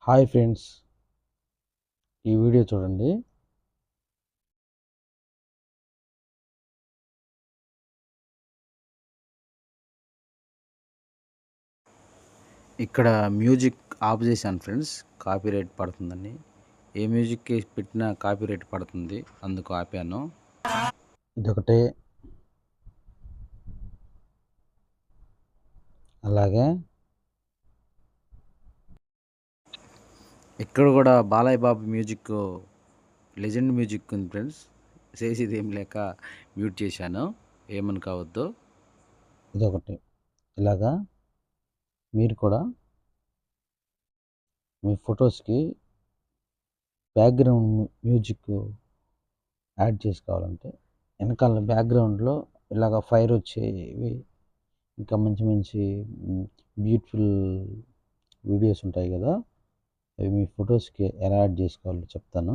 Hi friends, ఈ video చూడండి. ఇక్కడ మ్యూజిక్ ఆఫ్ చేశాను ఫ్రెండ్స్, కాపీరైట్ పడుతుందని. ఏ మ్యూజిక్ పెట్టినా కాపీరైట్ పడుతుంది, అందుకు ఆపాను. ఇదొకటే. అలాగే ఇక్కడ కూడా Balayya Babu music, legend music ఉంది ఫ్రెండ్స్. చేసేది ఏం లేక మ్యూట్ చేశాను, ఏమని కావద్దు. ఇదొకటి. ఇలాగా మీరు కూడా మీ ఫొటోస్కి బ్యాక్గ్రౌండ్ మ్యూజిక్ యాడ్ చేసుకోవాలంటే వెనకాల బ్యాక్గ్రౌండ్లో ఇలాగ ఫైర్ వచ్చేవి, ఇంకా మంచి మంచి బ్యూటిఫుల్ వీడియోస్ ఉంటాయి కదా, అవి మీ ఫొటోస్కి ఎలా యాడ్ చేసుకోవాలో చెప్తాను.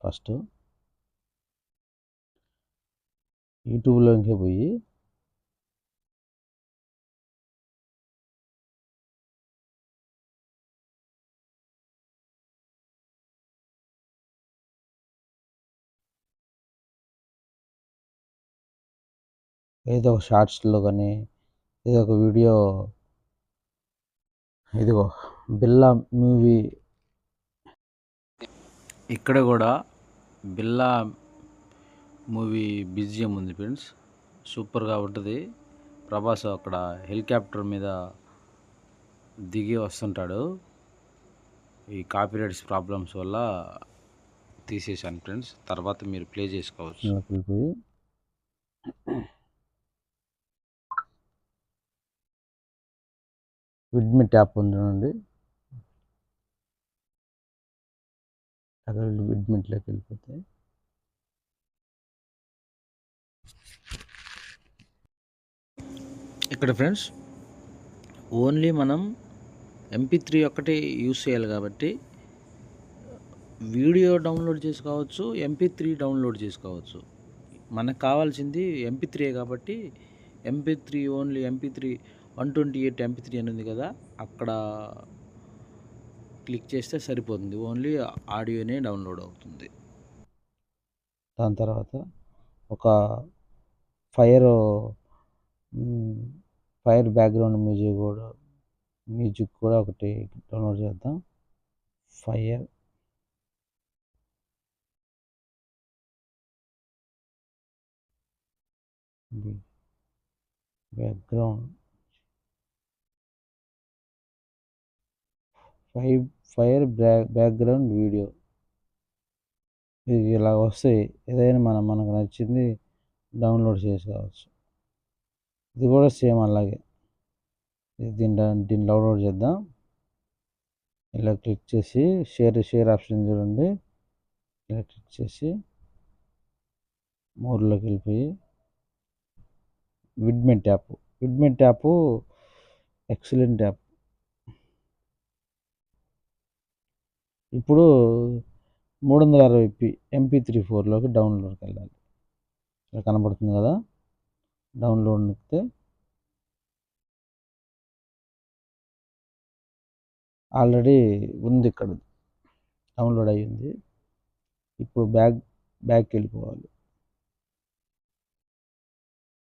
ఫస్ట్ యూట్యూబ్లోకి పోయి ఏదో ఒక షార్ట్స్లో కానీ ఏదో ఒక వీడియో, ఇదిగో బిల్లా మూవీ, ఇక్కడ కూడా బిల్లా మూవీ బిజిఎం ఉంది ఫ్రెండ్స్, సూపర్గా ఉంటుంది. ప్రభాస్ అక్కడ హెలికాప్టర్ మీద దిగి వస్తుంటాడు. ఈ కాపీరైట్స్ ప్రాబ్లమ్స్ వల్ల తీసేసాను ఫ్రెండ్స్, తర్వాత మీరు ప్లే చేసుకోవచ్చు. విడ్మిట్ యాప్ ఉందండి, అక్కడ విడ్మిట్లోకి వెళ్ళిపోతే ఇక్కడ ఫ్రెండ్స్ ఓన్లీ మనం MP3 ఒక్కటే యూస్ చేయాలి కాబట్టి వీడియో డౌన్లోడ్ చేసుకోవచ్చు, MP3 డౌన్లోడ్ చేసుకోవచ్చు. మనకు కావాల్సింది MP3 కాబట్టి MP3 ఓన్లీ MP3 128 MP3 అని ఉంది కదా, అక్కడ క్లిక్ చేస్తే సరిపోతుంది. ఓన్లీ ఆడియోనే డౌన్లోడ్ అవుతుంది. దాని తర్వాత ఒక ఫైర్ బ్యాక్గ్రౌండ్ మ్యూజిక్ కూడా ఒకటి డౌన్లోడ్ చేద్దాం. Fire background fire background video, ఇది ఇలా వస్తాయి. ఏదైనా మనకు నచ్చింది డౌన్లోడ్ చేసుకోవచ్చు. ఇది కూడా సేమ్ అలాగే. దీన్ని డౌన్లోడ్ చేద్దాం. ఇలా క్లిక్ చేసి షేర్ ఆప్షన్ చూడండి, ఇలా క్లిక్ చేసి మోర్లోకి వెళ్ళిపోయి విడ్మిట్ యాప్ ఎక్సలెంట్ యాప్. ఇప్పుడు 360p MP3 4లోకి డౌన్లోడ్కి వెళ్ళాలి. ఇలా కనబడుతుంది కదా, డౌన్లోడ్ నొక్కితే ఆల్రెడీ ఉంది, ఇక్కడ డౌన్లోడ్ అయ్యింది. ఇప్పుడు బ్యాక్ వెళ్ళిపోవాలి.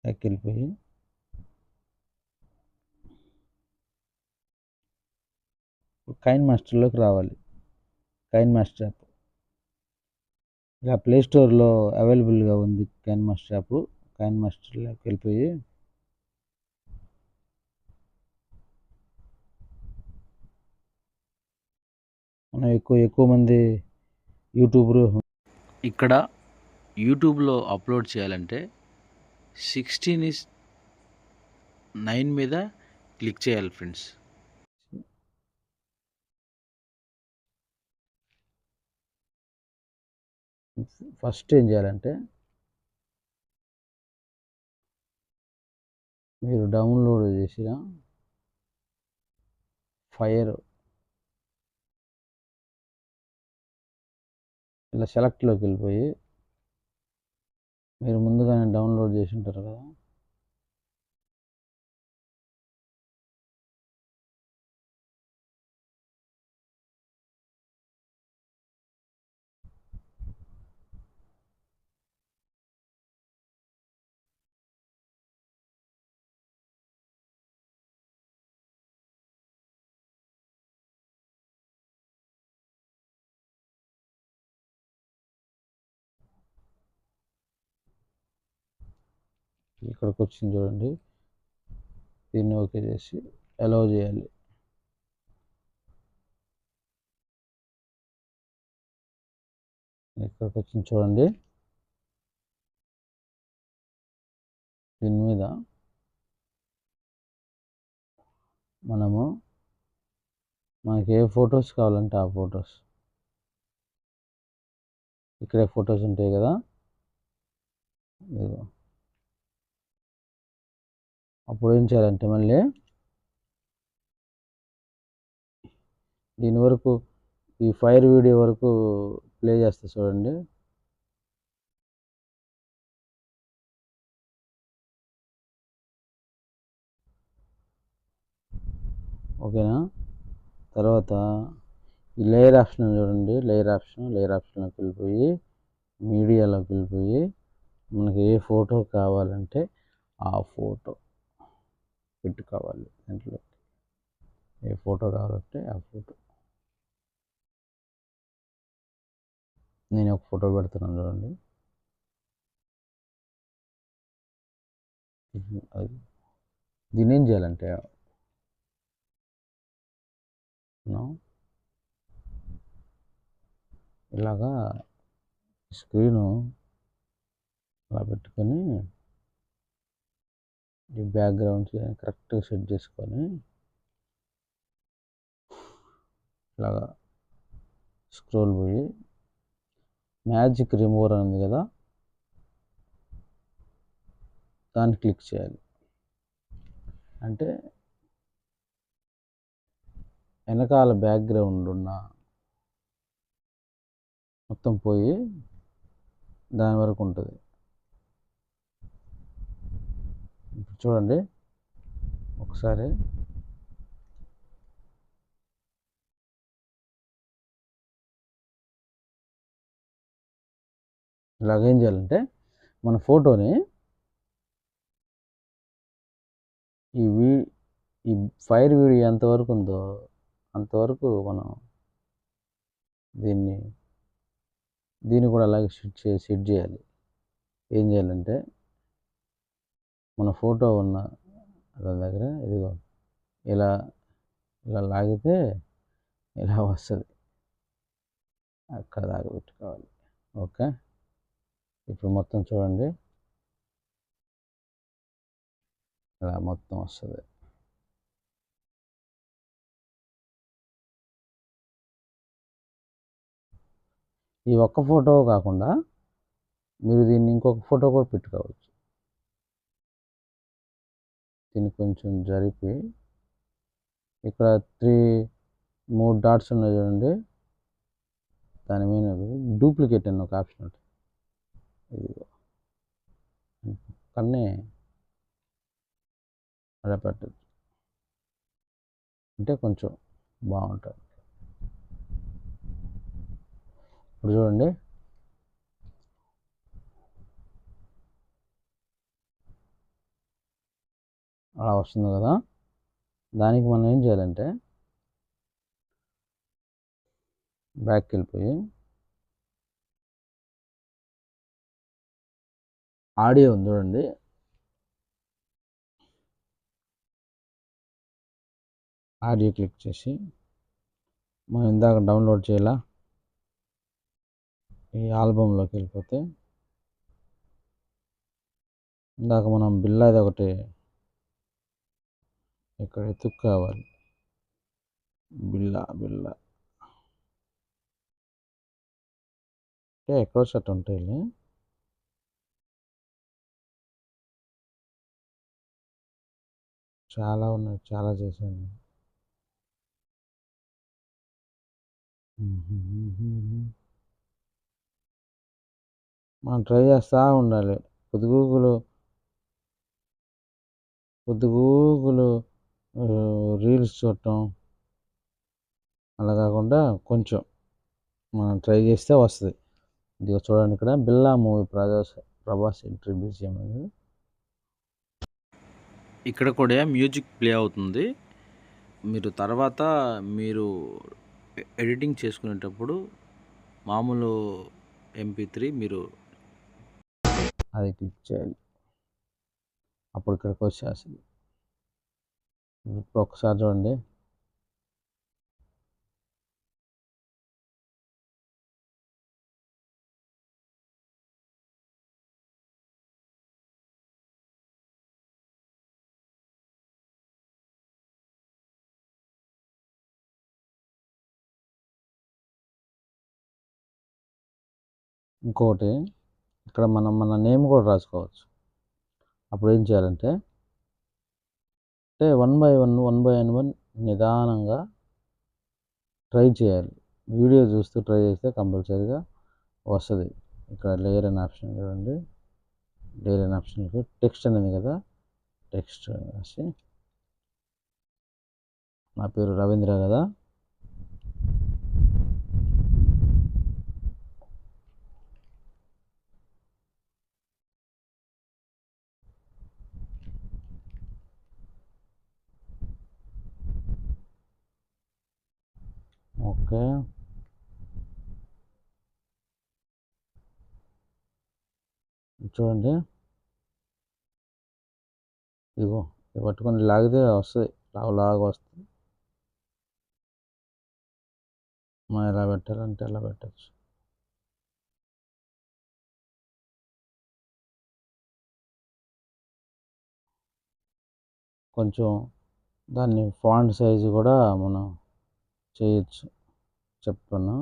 బ్యాక్ వెళ్ళిపోయి కైన్ మాస్టర్లోకి రావాలి. కైన్ మాస్టర్ యాప్ ఇలా ప్లే స్టోర్లో అవైలబుల్గా ఉంది. KineMaster app. కైన్ మాస్టర్లోకి వెళ్ళిపోయి మనం ఎక్కువ మంది యూట్యూబర్ ఇక్కడ యూట్యూబ్లో అప్లోడ్ చేయాలంటే 16:9 మీద క్లిక్ చేయాలి ఫ్రెండ్స్. ఫస్ట్ ఏం చేయాలంటే మీరు డౌన్లోడ్ చేసిన ఫైర్ ఇలా సెలెక్ట్లోకి వెళ్ళిపోయి, మీరు ముందుగానే డౌన్లోడ్ చేసి ఉంటారు కదా, ఇక్కడికి వచ్చింది చూడండి, దీన్ని ఓకే చేసి అలౌ చేయాలి. ఇక్కడికి వచ్చింది చూడండి, దీని మీద మనకి ఏ ఫొటోస్ కావాలంటే ఆ ఫొటోస్, ఇక్కడే ఫొటోస్ ఉంటాయి కదా, అప్పుడు ఏం చేయాలంటే మళ్ళీ దీని వరకు ఈ ఫైర్ వీడియో వరకు ప్లే చేస్తా చూడండి. ఓకేనా? తర్వాత ఈ లేయర్ ఆప్షన్ చూడండి, లేయర్ ఆప్షన్లోకి వెళ్ళిపోయి మీడియాలోకి వెళ్ళిపోయి మనకి ఏ ఫోటో కావాలంటే ఆ ఫోటో పెట్టుకోవాలి. దాంట్లో ఏ ఫోటో కావాలంటే ఆ ఫోటో, నేను ఒక ఫోటో పెడుతున్నాను చూడండి. అది దీన్ని ఏం చేయాలంటే ఇలాగా స్క్రీను అలా పెట్టుకొని ఈ బ్యాక్గ్రౌండ్స్ కరెక్ట్గా సెట్ చేసుకొని ఇలాగా స్క్రోల్ పోయి మ్యాజిక్ రిమూవర్ అని ఉంది కదా, దాన్ని క్లిక్ చేయాలి. అంటే వెనకాల బ్యాక్గ్రౌండ్ ఉన్న మొత్తం పోయి దాని వరకు ఉంటుంది. ఇప్పుడు చూడండి ఒకసారి, ఇలాగేం చేయాలంటే మన ఫోటోని ఈ ఫైర్ వీడియో ఎంతవరకు ఉందో అంతవరకు మనం దీన్ని కూడా అలాగే సెట్ చేయాలి. ఏం చేయాలంటే మన ఫోటో ఉన్న దాని దగ్గర ఇదిగో ఇలా లాగితే ఇలా వస్తుంది, అక్కడ దాకా పెట్టుకోవాలి. ఓకే, ఇప్పుడు మొత్తం చూడండి ఇలా మొత్తం వస్తుంది. ఈ ఒక్క ఫోటో కాకుండా మీరు దీన్ని ఇంకొక ఫోటో కూడా పెట్టుకోవచ్చు. దీన్ని కొంచెం జరిపి ఇక్కడ 3 డాట్స్ ఉన్నాయి చూడండి, దాని మీద డూప్లికేట్ అని ఒక ఆప్షన్ ఉంటుంది. ఇదిగో కన్నే అలా పెట్టచ్చు, అంటే కొంచెం బాగుంటుంది. ఇప్పుడు చూడండి అలా వస్తుంది కదా. దానికి మనం ఏం చేయాలంటే బ్యాక్కి వెళ్ళిపోయి ఆడియో ఉంది చూడండి, ఆడియో క్లిక్ చేసి మనం ఇందాక డౌన్లోడ్ చేయాలా ఈ ఆల్బంలోకి వెళ్ళిపోతే ఇందాక మనం బిల్లాది ఒకటి ఇక్కడ ఎత్తుక్కోవాలి. బిల్లా అంటే ఎక్కడో షర్ట్ ఉంటాయి, చాలా ఉన్నాయి, చాలా చేశాను. మనం ట్రై చేస్తూ ఉండాలి. పొద్దుగూకులు రీల్స్ చూడటం అలా కాకుండా కొంచెం మనం ట్రై చేస్తే వస్తుంది. ఇది చూడండి, ఇక్కడ బిల్లా మూవీ ప్రభాస్ ఎంట్రీ BGM అనేది. ఇక్కడ కూడా మ్యూజిక్ ప్లే అవుతుంది. మీరు తర్వాత ఎడిటింగ్ చేసుకునేటప్పుడు మామూలు MP3 మీరు అది క్లిక్ చేయాలి. అప్పుడు ఇక్కడికి వచ్చేస్తుంది. ఇప్పుడు ఒకసారి చూడండి. ఇంకోటి ఇక్కడ మనం మన నేమ్ కూడా రాసుకోవచ్చు. అప్పుడు ఏం చేయాలంటే వన్ బై వన్ నిదానంగా ట్రై చేయాలి. వీడియో చూస్తూ ట్రై చేస్తే కంపల్సరీగా వస్తుంది. ఇక్కడ లేయర్ అనే ఆప్షన్ చూడండి. లేయర్ అనే ఆప్షన్కి టెక్స్ట్ అనేది కదా, టెక్స్ట్ రాసి నా పేరు రవీంద్ర కదా, ఓకే. చూడండి, ఇదిగో ఇది పట్టుకొని లాగితే వస్తుంది, లాగా వస్తుంది. మనం ఎలా పెట్టాలంటే ఎలా పెట్టచ్చు. కొంచెం దాన్ని ఫాంట్ సైజు కూడా మనం చేయొచ్చు, చెప్తాను.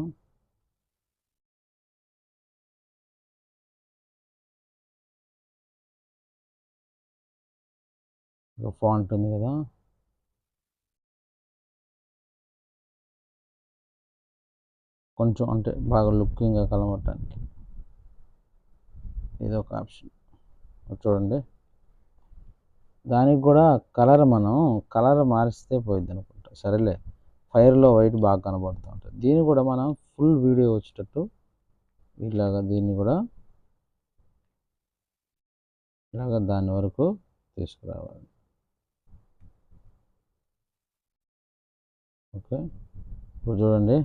ఫాంట్ ఉంది కదా, కొంచెం అంటే బాగా లుకింగ్గా కనబడటానికి ఇది ఒక ఆప్షన్. చూడండి, దానికి కూడా మనం కలర్ మారిస్తే పోయిద్ది అనుకుంటా. సరేలే, ఫైర్లో వైట్ బాగా కనబడుతూ ఉంటుంది. దీన్ని కూడా మనం ఫుల్ వీడియో వచ్చేటట్టు ఇలాగా దీన్ని కూడా ఇలాగ దాని వరకు తీసుకురావాలి. ఓకే, ఇప్పుడు చూడండి,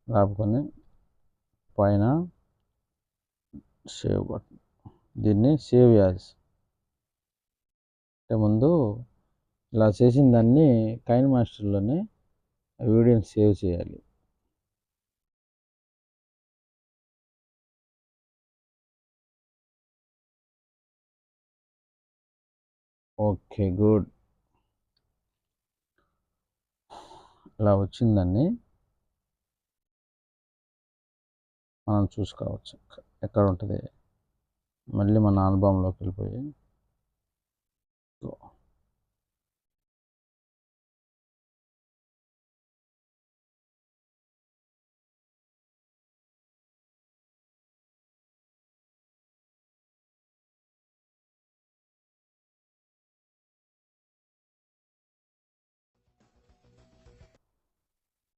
రాపుకొని పైన సేవ్ బటన్, దీన్ని సేవ్ యాజ్ అంటే ముందు ఇలా చేసిన దాన్ని కైన్ మాస్టర్లోనే వీడియోని సేవ్ చేయాలి. Okay, good. ఇలా వచ్చిందాన్ని మనం చూసుకోవచ్చు. ఎక్కడ ఉంటుంది, మళ్ళీ మన ఆల్బమ్లోకి వెళ్ళిపోయి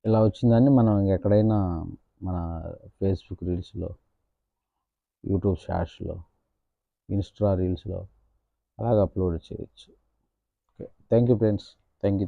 ఇలా వచ్చిందాన్ని మనం ఎక్కడైనా మన ఫేస్బుక్ రీల్స్లో, యూట్యూబ్ షార్ట్స్లో, ఇన్స్టా రీల్స్లో అలాగ అప్లోడ్ చేయొచ్చు. Okay, thank you friends, thank you.